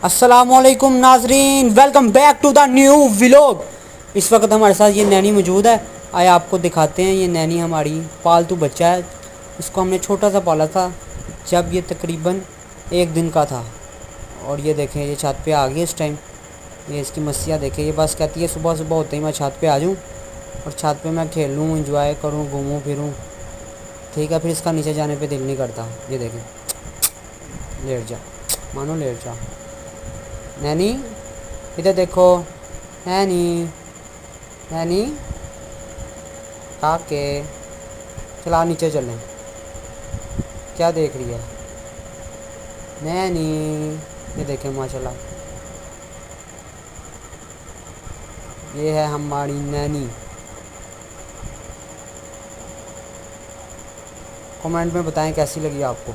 السلام علیکم ناظرین، welcome back to the new vlog. اس وقت ہمارے ساتھ یہ نینی موجود ہے، آئے آپ کو دکھاتے ہیں۔ یہ نینی ہماری پالتو بچہ ہے، اس کو ہم نے چھوٹا سا پالا تھا جب یہ تقریباً 1 دن کا تھا، اور یہ دیکھیں یہ چھت پہ آ گئی اس ٹائم۔ یہ اس کی مسیاں دیکھیں، یہ بس کہتی ہے صبح صبح ہوتے ہی میں چھت پہ آ جاؤں اور چھت پہ میں کھیلوں، انجوائے کروں، گھوموں پھروں، ٹھیک ہے۔ پھر اس کا نیچے جانے پہ دل نہیں کرتا۔ یہ دیکھیں، لیٹ جا مانو، لیٹ جا نینی، ادھر دیکھو نینی، نینی کے چلا نیچے چلیں۔ کیا دیکھ رہی ہے نینی؟ یہ دیکھیں ماشاءاللہ، یہ ہے ہماری نینی۔ کمنٹ میں بتائیں کیسی لگی آپ کو۔